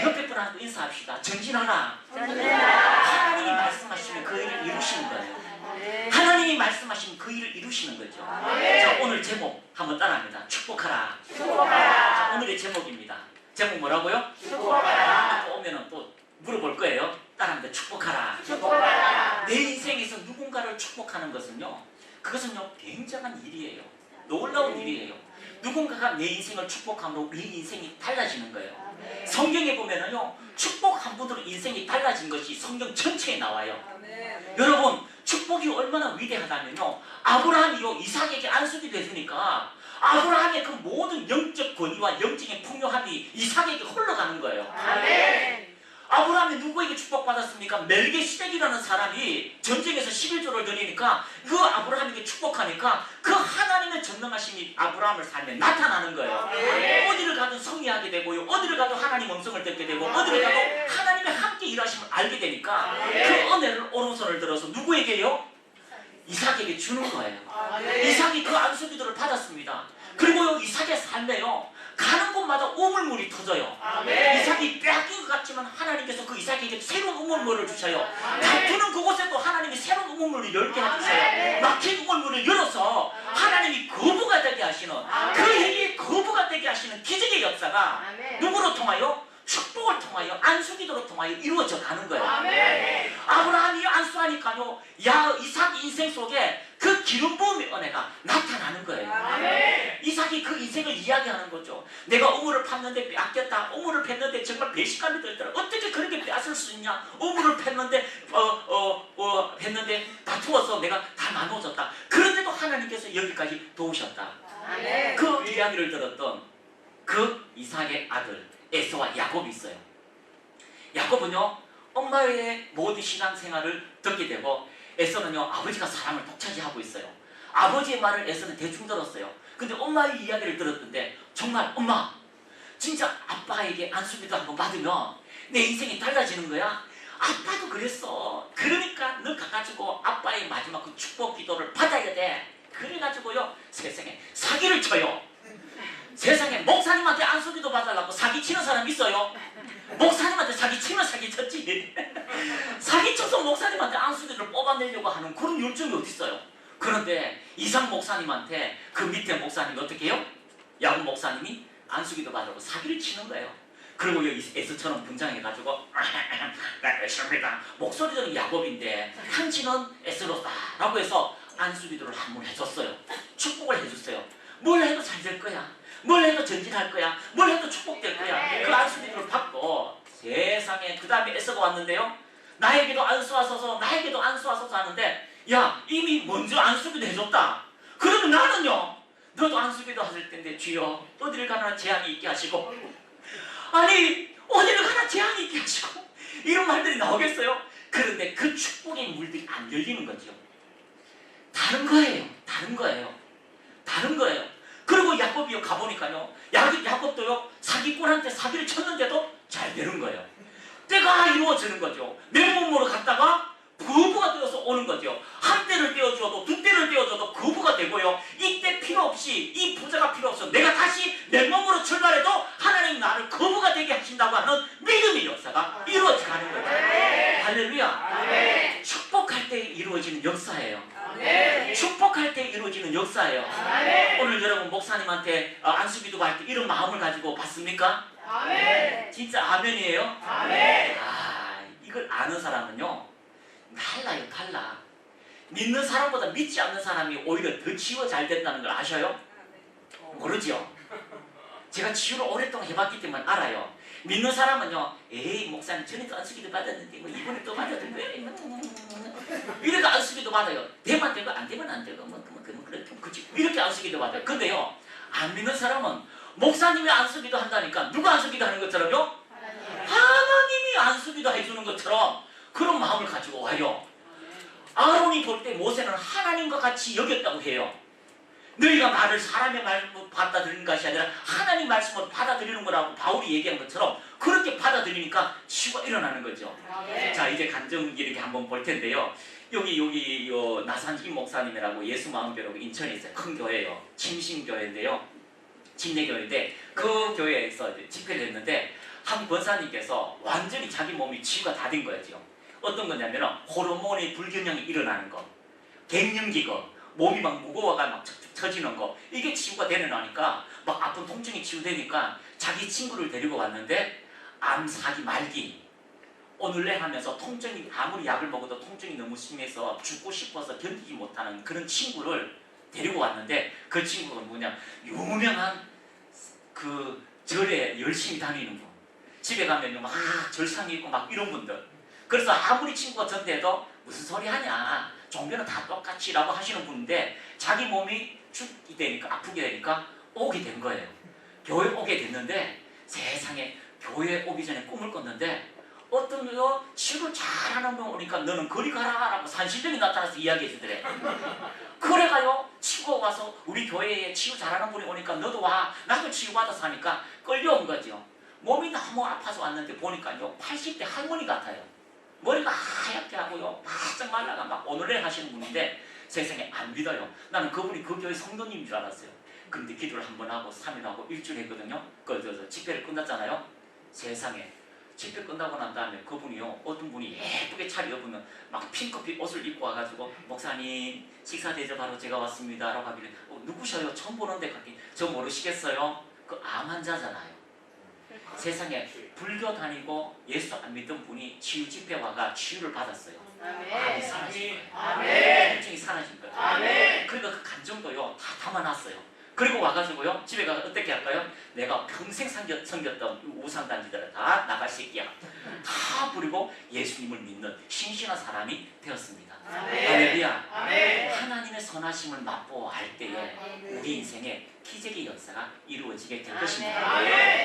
옆에 분하고 인사합시다. 전진하라. 하나님이 말씀하시면 그 일을 이루시는 거예요. 하나님이 말씀하시면 그 일을 이루시는 거죠. 자 오늘 제목 한번 따라합니다. 축복하라. 자, 오늘의 제목입니다. 제목 뭐라고요? 축복하라. 또 오면은 또 물어볼 거예요. 따라합니다. 축복하라. 내 인생에서 누군가를 축복하는 것은요 그것은요 굉장한 일이에요. 놀라운 일이에요. 누군가가 내 인생을 축복함으로 내 인생이 달라지는 거예요. 성경에 보면은요 축복 한 분으로 인생이 달라진 것이 성경 전체에 나와요. 여러분 축복이 얼마나 위대하다면요 아브라함이요 이삭에게 안수기 되주니까 아브라함의 그 모든 영적 권위와 영적인 풍요함이 이삭에게 흘러가는 거예요. 아브라함이 누구에게 축복받았습니까? 멜기세덱이라는 사람이 전쟁에서 11조를 드리니까 그 아브라함에게 축복하니까 그 하나님의 전능하심이 아브라함을 삶에 나타나는 거예요. 어디를 가든 성리하게 되고요 어디를 가도 하나님 음성을 듣게 되고 어디를 가도 하나님의 함께 일하심을 알게 되니까 그 은혜를 오른손을 들어서 누구에게요? 이삭에게 주는 거예요. 이삭이 그 안수기도를 받았습니다. 그리고 이삭의 삶에요 가는 곳마다 우물물이 터져요. 이삭이 빼앗긴 것 같지만 하나님께서 그 이삭에게 새로운 우물물을 주셔요. 다투는 그곳에도 하나님이 새로운 우물물을 열게 해주세요. 막힌 우물물을 열어서 하나님이 거부가 되게 하시는 그 일이 거부가 되게 하시는 기적의 역사가 누구로 통하여? 축복을 통하여 안수기도를 통하여 이루어져 가는 거예요. 아브라함이 안수하니까요, 이삭 인생 속에 그 기름 부음의 은혜가 나타나는 거예요. 이삭이 그 인생을 이야기하는 거죠. 내가 우물을 팠는데 빼앗겼다. 우물을 팼는데 정말 배신감이 들더라. 어떻게 그렇게 빼앗을 수 있냐? 우물을 팼는데 팼는데 다투어서 내가 다 나눠줬다. 그런데도 하나님께서 여기까지 도우셨다. 그 이야기를 들었던 그 이삭의 아들 에서와 야곱이 있어요. 야곱은요, 엄마의 모든 신앙생활을 듣게 되고, 에서는요, 아버지가 사람을 독차지하고 있어요. 아버지의 말을 에서는 대충 들었어요. 근데 엄마의 이야기를 들었는데, 정말 엄마, 진짜 아빠에게 안수기도 한번 받으면 내 인생이 달라지는 거야? 아빠도 그랬어. 그러니까 너 가가지고 아빠의 마지막 그 축복 기도를 받아야 돼. 그래가지고요, 세상에 사기를 쳐요. 세상에 목사님한테 안수기도 받으려고 사기치는 사람 있어요? 목사님한테 사기치면 사기쳤지. 사기쳐서 목사님한테 안수기를 뽑아내려고 하는 그런 열정이 어디 있어요? 그런데 이상 목사님한테 그 밑에 목사님이 어떻게 해요? 야곱 목사님이 안수기도 받으려고 사기를 치는 거예요. 그리고 에서처럼 등장해가지고 나 에서입니다. 목소리는 야곱인데 당신은 에서로다 라고 해서 안수기도를 한 번 해줬어요. 축복을 해줬어요. 뭘 해도 잘 될 거야. 뭘 해도 전진할 거야. 뭘 해도 축복될 거야. 그 안수기도를 받고 세상에 그 다음에 에서가 왔는데요. 나에게도 안수하소서 나에게도 안수하소서 하는데, 야, 이미 먼저 안수기도 해줬다. 그러면 나는요, 너도 안수기도 하실 텐데 주여 어디를 가나 재앙이 있게 하시고, 아니 어디를 가나 재앙이 있게 하시고, 이런 말들이 나오겠어요? 그런데 그 축복의 물들이 안 열리는 거죠. 다른 거예요. 다른 거예요. 다른 거예요. 그리고 야곱이요, 가보니까요, 야곱도요, 사기꾼한테 사기를 쳤는데도 잘 되는 거예요. 때가 이루어지는 거죠. 맨몸으로 갔다가 거부가 되어서 오는 거죠. 한 대를 떼어줘도 두 대를 떼어줘도 거부가 되고요. 이때 필요 없이, 이 부자가 필요 없어. 내가 다시 맨몸으로 출발해도 하나님 나를 거부가 되게 하신다고 하는 믿음의 역사가 이루어져 가는 거죠. 할렐루야. 축복할 때 이루어지는 역사예요. 축복할 때 이루어지는 역사예요. 오늘 여러분 목사님한테 안수기도 받을 때 이런 마음을 가지고 받습니까? 진짜 아멘이에요? 이걸 아는 사람은요, 달라요. 달라. 믿는 사람보다 믿지 않는 사람이 오히려 더 치유가 잘 된다는 걸 아셔요? 모르죠? 제가 치유를 오랫동안 해봤기 때문에 알아요. 믿는 사람은요, 에이 목사님 전에도 안수기도 받았는데 뭐 이번에 또 받아도 왜 이렇게 안수기도 받아요. 되면 되고 안 되면 안 되고 그렇지. 이렇게 안수기도 받아요. 근데요, 안 믿는 사람은 목사님이 안수기도 한다니까 누가 안수기도 하는 것처럼요? 하나님이 안수기도 해주는 것처럼 그런 마음을 가지고 와요. 아론이 볼 때 모세는 하나님과 같이 여겼다고 해요. 너희가 말을 사람의 말로 받아들이는 것이 아니라 하나님 말씀으로 받아들이는 거라고 바울이 얘기한 것처럼 그렇게 받아들이니까 치유가 일어나는 거죠. 자, 이제 간증기 이렇게 한번 볼 텐데요. 여기 나산희 목사님이라고 예수마음교회라고 인천에 있어요. 큰 교회예요. 침신교회인데요. 침례교회인데 그 교회에서 집회를 했는데 한 권사님께서 완전히 자기 몸이 치유가 다 된 거죠. 어떤 거냐면 호르몬의 불균형이 일어나는 거, 갱년기거, 몸이 막 무거워가 막 처지는 거, 이게 치유가 되려니까 막 아픈 통증이 치유되니까 자기 친구를 데리고 왔는데 암사기 말기 오늘내 하면서 통증이 아무리 약을 먹어도 통증이 너무 심해서 죽고 싶어서 견디지 못하는 그런 친구를 데리고 왔는데 그 친구가 뭐냐, 유명한 그 절에 열심히 다니는 분, 집에 가면 막 절상이 있고 막 이런 분들. 그래서 아무리 친구가 전대도 무슨 소리 하냐, 종교는 다 똑같이 라고 하시는 분인데 자기 몸이 죽게 되니까 아프게 되니까 오게 된 거예요. 교회 오게 됐는데 세상에 교회 오기 전에 꿈을 꿨는데 어떤 거 치유를 잘하는 분 오니까 너는 거리 가라 라고 산신령이 나타나서 이야기해 주더래. 그래가요, 치유가 와서 우리 교회에 치유 잘하는 분이 오니까 너도 와, 나도 치유받아서 하니까 끌려온 거죠. 몸이 너무 아파서 왔는데 보니까요 80대 할머니 같아요. 머리가 하얗게 하고요 바짝 말라가 막 오늘내 하시는 분인데 세상에 안 믿어요. 나는 그분이 그 교회 성도님인 줄 알았어요. 근데 기도를 한 번 하고 3일 하고 일주일 했거든요. 그 집회를 끝났잖아요. 세상에 집회 끝나고 난 다음에 그분이요, 어떤 분이 예쁘게 차려입으면 막 핑크빛 옷을 입고 와가지고 목사님 식사 대접하러 제가 왔습니다 라고 하길래 누구셔요? 처음 보는데 저 모르시겠어요? 그 암 환자잖아요. 세상에 불교 다니고 예수 안 믿던 분이 치유 집회 와가 치유를 받았어요. 마음이 사라진 거예요. 통증이 사라진 거예요. 그러니까 그 감정도요 다 담아놨어요. 그리고 와가지고요 집에 가서 어떻게 할까요? 내가 평생 섬겼던 우상단지들을 다 나갈 새끼야 다 부리고 예수님을 믿는 신실한 사람이 되었습니다. 할렐루야. 하나님의 선하심을 맛보아할 때에 우리 인생에 기적의 역사가 이루어지게 될 것입니다.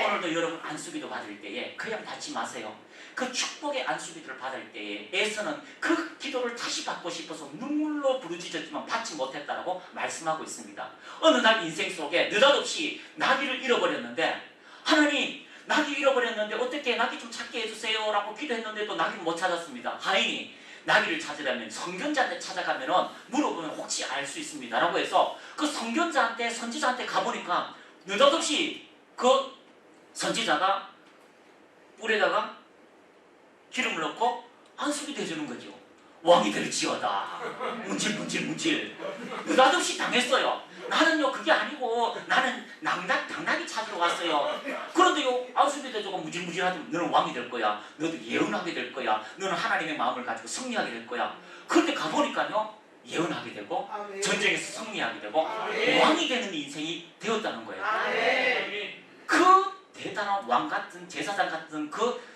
오늘도 여러분 안수기도 받을 때에 그냥 받지 마세요. 그 축복의 안수기도를 받을 때에 에서는 그 기도를 다시 받고 싶어서 눈물로 부르짖었지만 받지 못했다라고 말씀하고 있습니다. 어느 날 인생 속에 느닷없이 나귀를 잃어버렸는데 하나님 나귀 잃어버렸는데 어떻게 나귀 좀 찾게 해주세요 라고 기도했는데도 나귀를 못 찾았습니다. 하인이 나귀를 찾으려면 선견자한테 찾아가면은 물어보면 혹시 알 수 있습니다 라고 해서 그 선견자한테 선지자한테 가보니까 느닷없이 그 선지자가 뿔에다가 기름을 넣고 안수기도 해주는 거죠. 왕이 될지어다. 문질. 느닷없이 당했어요. 나는요 그게 아니고 나는 당나귀 찾으러 왔어요. 그런데요 안수기도 해주고 무질무질하지만 너는 왕이 될 거야. 너도 예언하게 될 거야. 너는 하나님의 마음을 가지고 승리하게 될 거야. 그런데 가보니까요 예언하게 되고 전쟁에서 승리하게 되고 왕이 되는 인생이 되었다는 거예요. 그 대단한 왕 같은 제사장 같은 그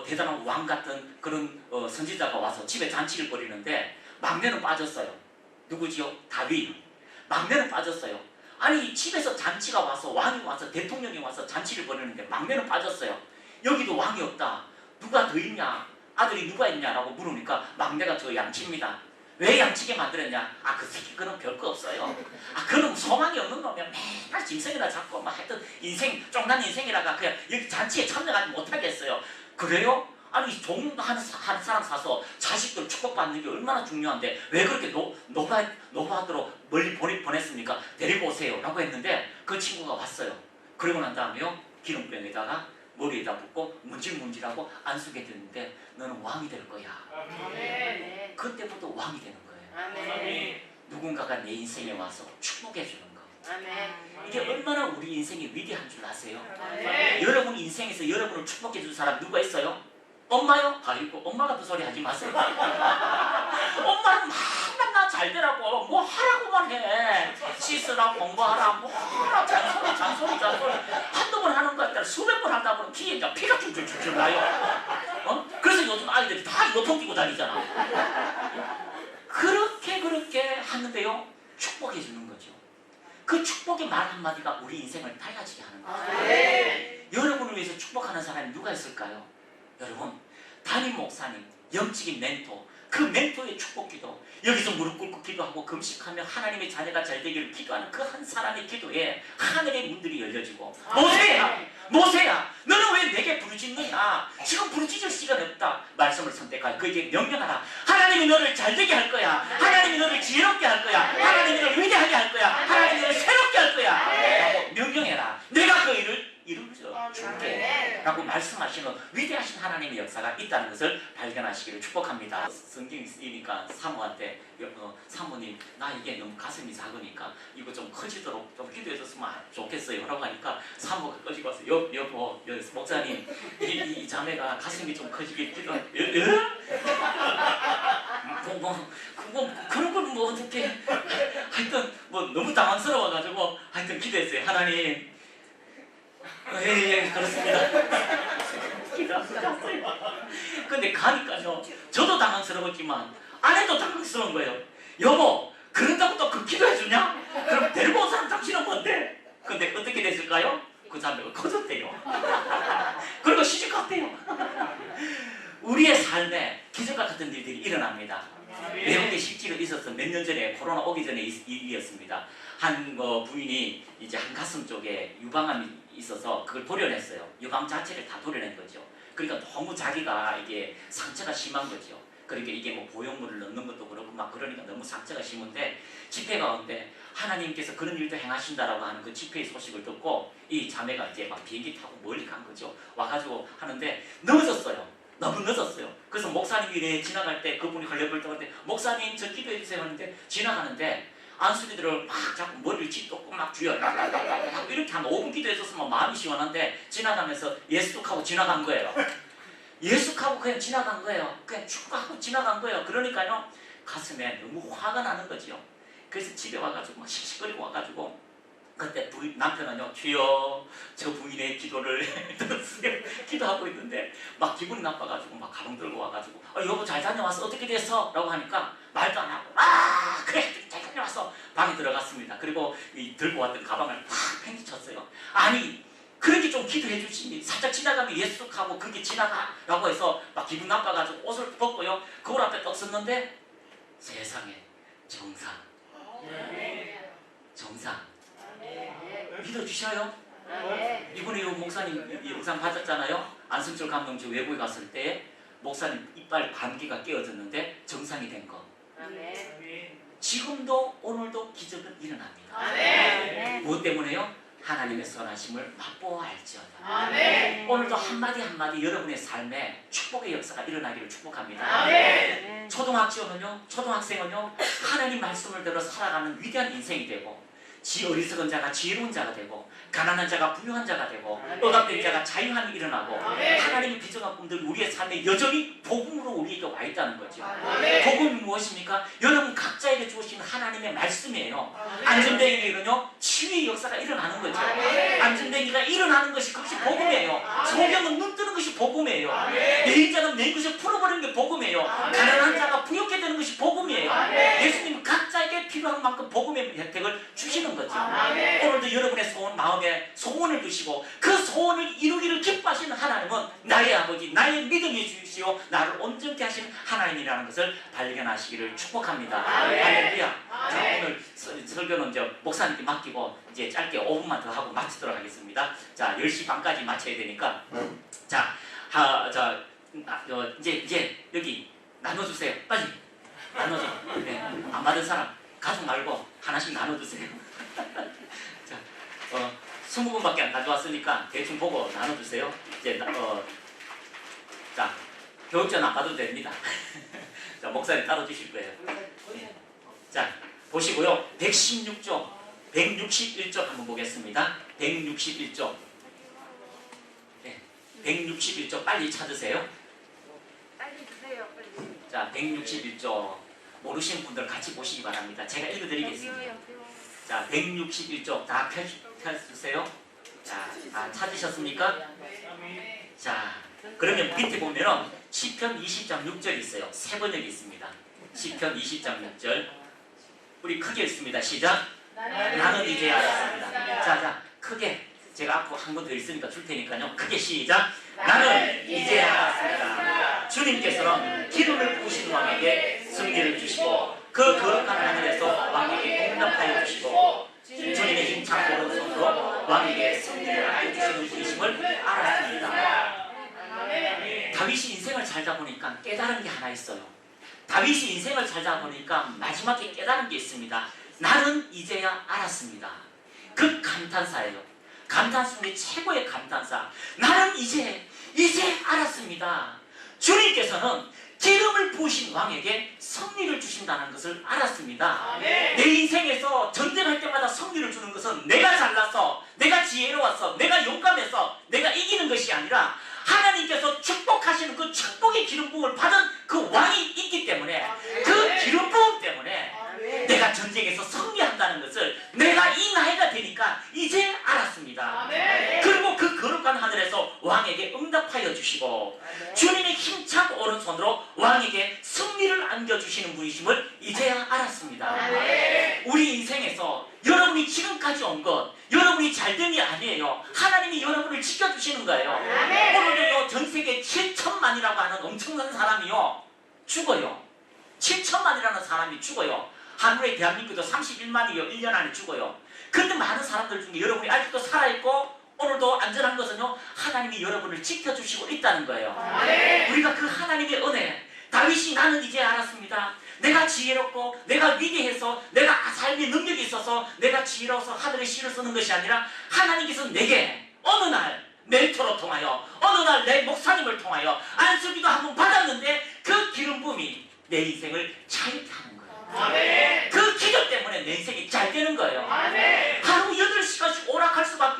대단한 왕 같은 그런 선지자가 와서 집에 잔치를 벌이는데 막내는 빠졌어요. 누구지요? 다윗. 막내는 빠졌어요. 아니 집에서 잔치가 와서 왕이 와서 대통령이 와서 잔치를 벌이는데 막내는 빠졌어요. 여기도 왕이 없다. 누가 더 있냐? 아들이 누가 있냐라고 물으니까 막내가 저 양치입니다. 왜 양치게 만들었냐? 아 그 새끼 그는 별거 없어요. 아 그는 소망이 없는 놈이야. 맨날 짐승이나 잡고 막 하여튼 인생 쫑난 인생이라가 그냥 여기 잔치에 참여하지 못하겠어요. 그래요? 아니 한 사람 사서 자식들 축복받는 게 얼마나 중요한데 왜 그렇게 노바하도록 멀리 보냈습니까? 데리고 오세요 라고 했는데 그 친구가 왔어요. 그러고 난 다음에요 기름병에다가 머리에다 붓고 문질문질하고 안수게 됐는데 너는 왕이 될 거야. 그때부터 왕이 되는 거예요. 누군가가 내 인생에 와서 축복해 주는 거. 이게 얼마나 우리 인생이 위대한 줄 아세요? 여러분 인생에서 여러분을 축복해 준 사람 누가 있어요? 엄마요? 아이고 엄마 같은 소리 하지 마세요. 엄마는 맨날 나 잘 되라고 뭐 하라고만 해. 씻으라 공부하라 뭐 하라 잔소리 한두 번 하는 거 아니라 수백 번 하다 보면 귀에 이제 피가 줄줄줄 나요. 그래서 요즘 아이들이 다 이어폰 끼고 다니잖아. 그렇게 하는데요 축복해 주는 거죠. 그 축복의 말 한마디가 우리 인생을 달라지게 하는 거예요. 여러분을 위해서 축복하는 사람이 누가 있을까요? 여러분 담임 목사님, 영적인 멘토, 그 멘토의 축복기도 여기서 무릎 꿇고 기도하고 금식하며 하나님의 자녀가 잘 되기를 기도하는 그 한 사람의 기도에 하늘의 문들이 열려지고 모세야 너는 왜 내게 부르짖느냐? 지금 부르짖을 시간이 없다. 말씀을 선택하여 그에게 명령하라. 하나님이 너를 잘 되게 할 거야. 하나님이 너를 지혜롭게 할 거야. 하나님이 너를 위대하게 할 거야. 하나님이 너를 새롭게 할 거야 라고 명령해라. 내가 그 일을 이루어져 줄게 라고 말씀하시는 위대하신 하나님의 역사가 있다는 것을 발견하시기를 축복합니다. 성경이 쓰이니까 사모한테 사모님 나 이게 너무 가슴이 작으니까 이거 좀 커지도록 좀 기도해 줬으면 좋겠어요 라고 하니까 사모가 꺼지고 와서 여보 목사님 이 자매가 가슴이 좀 커지게 기도 그런 걸 뭐 어떻게 하여튼 뭐 너무 당황스러워가지고 하여튼 기도했어요. 하나님 그렇습니다. 근데 가니까요 저도 당황스러웠지만 아내도 당황스러운 거예요. 여보 그런다고 또 그 기도해주냐? 그럼 데리고 온 사람 당신은 뭔데? 근데 어떻게 됐을까요? 그 자매가 커졌대요. 그리고 시집갔대요. 우리의 삶에 기적과 같은 일들이 일어납니다. 외국에 실제로 있어서 몇 년 전에 코로나 오기 전에 일이었습니다. 한 부인이 이제 한 가슴 쪽에 유방암이 있어서 그걸 도려냈어요. 유방 자체를 다 도려낸 거죠. 그러니까 너무 자기가 이게 상처가 심한 거죠. 그러니까 이게 뭐 보형물을 넣는 것도 그렇고 막 그러니까 너무 상처가 심한데 집회 가운데 하나님께서 그런 일도 행하신다라고 하는 그 집회의 소식을 듣고 이 자매가 이제 막 비행기 타고 멀리 간 거죠. 와가지고 하는데 늦었어요. 너무 늦었어요. 그래서 목사님이 지나갈 때 그분이 걸려볼 때 목사님 저 기도해 주세요 하는데 지나가는데 안수리들을 막 자꾸 머리를 찢고 막 주여 이렇게 한 5분 기도했었으면 마음이 시원한데 지나가면서 예수하고 지나간 거예요. 예수하고 그냥 지나간 거예요. 그냥 축구하고 지나간 거예요. 그러니까요 가슴에 너무 화가 나는 거죠. 그래서 집에 와가지고 막 씩씩거리고 와가지고 그때 남편은요 주여 저 부인의 기도를 들었어요. 기도하고 있는데 막 기분이 나빠가지고 막 가방 들고 와가지고 여보 잘 다녀왔어 어떻게 됐어? 라고 하니까 말도 안 하고 그래 잘 다녀왔어 방에 들어갔습니다. 그리고 이 들고 왔던 가방을 팍 팽개쳤어요. 아니 그렇게 좀 기도해 주시니 살짝 지나가면 예수하고 그게 지나가 라고 해서 막 기분 나빠가지고 옷을 벗고요 거울 앞에 떡 섰는데 세상에 정상 믿어주셔요? 이번에 이 목사님 영상 받았잖아요. 안승철 감독님 외국에 갔을 때 목사님 이빨 반개가 깨어졌는데 정상이 된 거. 지금도 오늘도 기적은 일어납니다. 무엇 때문에요? 하나님의 선하심을 맛보아 알지어다. 오늘도 한마디 한마디 여러분의 삶에 축복의 역사가 일어나기를 축복합니다. 초등학생은요 하나님 말씀을 들어 살아가는 위대한 인생이 되고 어리석은 자가 지혜로운 자가 되고 가난한 자가 부유한 자가 되고 억압된 자가 자유함이 일어나고 하나님의 비전한 꿈들 우리의 삶에 여전히 복음으로 우리에게 와 있다는 거죠. 복음이 무엇입니까? 여러분 각자에게 주어진 하나님의 말씀이에요. 안전뱅이에게는요 치유의 역사가 일어나는 거죠. 안전뱅이가 일어나는 것이 그것이 복음이에요. 소경은 눈 뜨는 것이 복음이에요. 내인 자는 내 것을 풀어버리는 게 복음이에요. 가난한 자가 부유하게 되는 것이 복음이에요. 예수님 각자에게 필요한 만큼 복음의 혜택을 주시는 거죠. 오늘도 여러분의 소원 마음에 소원을 주시고 그 소원을 이루기를 기뻐하시는 하나님은 나의 아버지 나의 믿음의 주시오 나를 온전케 하신 하나님이라는 것을 발견하시기를 축복합니다. 할렐루야. 자, 오늘 설교는 이제 목사님께 맡기고 이제 짧게 5분만 더 하고 마치도록 하겠습니다. 자 10시 반까지 마쳐야 되니까 이제 여기 나눠주세요. 빨리 나눠줘. 네. 안 받은 사람 가족 말고 하나씩 나눠주세요. 자, 20분밖에 안 가져왔으니까 대충 보고 나눠주세요. 이제 자, 교육전 안 받아도 됩니다. 자, 목사님 따로 주실 거예요. 자, 보시고요. 116쪽, 161쪽 한번 보겠습니다. 161쪽. 네, 161쪽 빨리 찾으세요. 빨리 주세요. 빨리. 자, 161쪽 모르시는 분들 같이 보시기 바랍니다. 제가 읽어드리겠습니다. 자, 161쪽 다 펴주세요. 자, 찾으셨습니까? 자, 그러면 밑에 보면은 시편 20장 6절이 있어요. 세 번역이 있습니다. 시편 20장 6절. 우리 크게 읽습니다. 시작. 나는 이제 알았습니다. 자, 크게. 제가 앞으로 한 번 더 있으니까 줄 테니까요. 크게 시작. 나는 이제 알았습니다. 주님께서는 기름을 부으신 왕에게 승리를 주시고 그 거룩한 하늘에서 왕에게 응답하여 주시고 주님의 힘찬 오른손으로 왕에게 승리를 알려주시는 분이심을 알았습니다. 다윗이 인생을 살다 보니까 깨달은 게 하나 있어요. 다윗이 인생을 살다 보니까 마지막에 깨달은 게 있습니다. 나는 이제야 알았습니다. 그 감탄사예요. 감탄사 중에 최고의 감탄사. 나는 이제 알았습니다. 주님께서는 기름을 부으신 왕에게 승리를 주신다는 것을 알았습니다. 내 인생에서 전쟁할 때마다 승리를 주는 것은 내가 잘나서, 내가 지혜로워서, 내가 용감해서 내가 이기는 것이 아니라 하나님께서 축복하시는 그 축복의 기름 부음을 받은 그 왕이 있기 때문에 그 기름 부음 때문에 내가 전쟁에서 승리한다는 것을 내가 이 나이가 되니까 이제 알았습니다. 그리고 그 거룩한 하늘에서 왕에게 응답하여 주시고 주님의 힘찬 오른손으로 왕에게 승리를 안겨주시는 분이심을 이제야 알았습니다. 우리 인생에서 여러분이 지금까지 온 것, 여러분이 잘된 게 아니에요. 하나님이 여러분을 지켜주시는 거예요. 오늘도 전세계 7천만이라고 하는 엄청난 사람이요 죽어요. 7천만이라는 사람이 죽어요. 하루에 대한민국도 31만이요 1년 안에 죽어요. 그런데 많은 사람들 중에 여러분이 아직도 살아있고 오늘도 안전한 것은요 하나님이 여러분을 지켜주시고 있다는 거예요. 우리가 그 하나님의 은혜, 다윗이 나는 이제 알았습니다. 내가 지혜롭고 내가 위대해서 내가 삶의 능력이 있어서 내가 지혜로워서 하늘에 씨를 쓰는 것이 아니라 하나님께서 내게 어느 날 멘토로 통하여 어느 날 내 목사님을 통하여 안수기도 한번 받았는데 그 기름 부음이 내 인생을 자유케 하는 거예요. 그 기도 때문에 내 인생이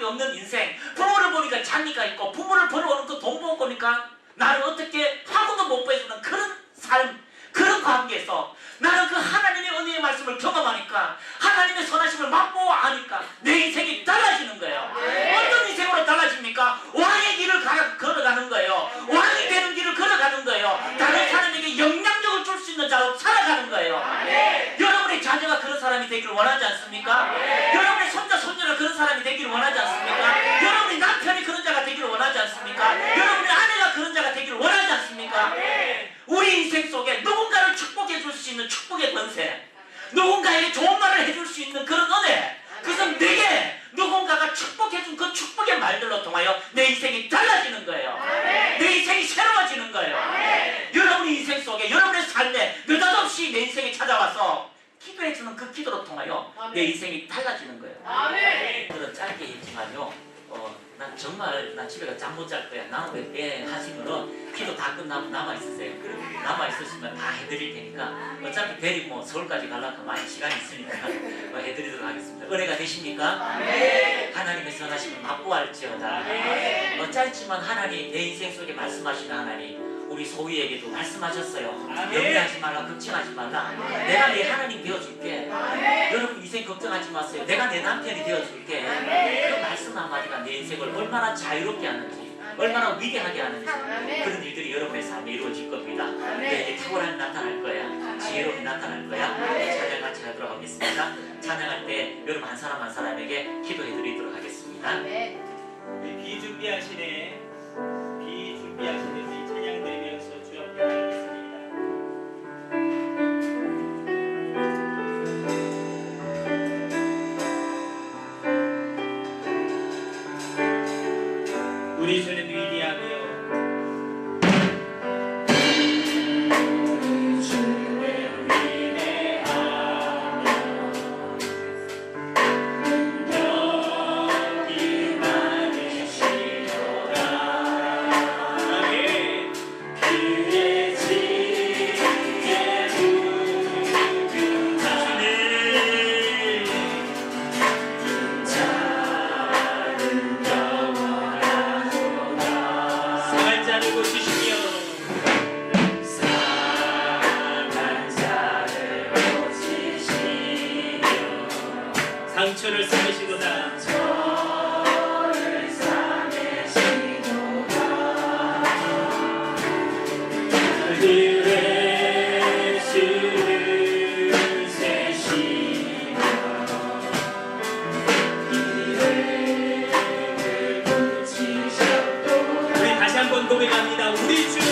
부모밖에 없는 인생, 부모를 보니까 장기가 있고 부모를 벌어오는 그 돈 번 거니까 나를 어떻게 하고도 못 보여주는 그런 삶, 그런 관계에서 나는 그 하나님의 은혜의 말씀을 경험하니까 하나님의 선하심을 맛보아 아니까 내 인생이 달라지는 거예요. 어떤 인생으로 달라집니까? 왕의 길을 걸어가는 거예요. 왕이 되는 길을 걸어가는 거예요. 다른 사람에게 영향력을 줄 수 있는 자로 살아가는 거예요. 여러분의 자녀가 그런 사람이 되기를 원하지 않습니까? 여러분의 손자, 손녀가 그런 사람이 되기를 원하지 않습니까? 여러분의 남편이 그런 자가 되기를 원하지 않습니까? 여러분의 아내가 그런 자가 되기를 원하지 않습니까? 우리 인생 속에 누군가를 축복해 줄 수 있는 축복의 권세, 누군가에게 좋은 말을 해줄 수 있는 그런 은혜, 그것은 내게 누군가가 축복해준 그 축복의 말들로 통하여 내 인생이 달라지는 거예요. 내 인생이 새로워지는 거예요. 여러분의 인생 속에, 여러분의 삶에 느닷없이 내 인생이 찾아와서 기도해주는 그 기도로 통하여 내 인생이 달라지는 거예요. 오늘은 짧게 했지만요, 난 집에 가 잠 못 잘 거야. 나는 왜 하시면은 기도 다 끝나고 남아있으세요. 남아있으시면 다 해드릴 테니까 어차피 대리 뭐 서울까지 가려면 많이 시간이 있으니까 해드리도록 하겠습니다. 은혜가 되십니까? 하나님의 선하심을 맛보할지어다. 짧지만 하나님 내 인생 속에 말씀하시는 하나님 우리 소희에게도 말씀하셨어요. 염려하지 말라, 걱정하지 말라. 내가 내 하나님 되어줄게. 여러분 인생 걱정하지 마세요. 내가 내 남편이 되어줄게. 그 말씀 한마디가 내 인생을 얼마나 자유롭게 하는지, 얼마나 위대하게 하는지 그런 일들이 여러분의 삶에 이루어질 겁니다. 이제 탁월함이 나타날 거야. 지혜로움이 나타날 거야. 찬양 같이 하도록 하겠습니다. 찬양할 때 여러분 한 사람 한 사람에게 기도해 드리도록 하겠습니다. 비준비하시네 우리 찬양 드리면서 주 앞에 나가겠습니다. 우리 주는 위대하며 상처를 싸매시도다. 그들의 수를 세시며 이를 고치셨도다. 우리 다시 한번 고백합니다. 우리 주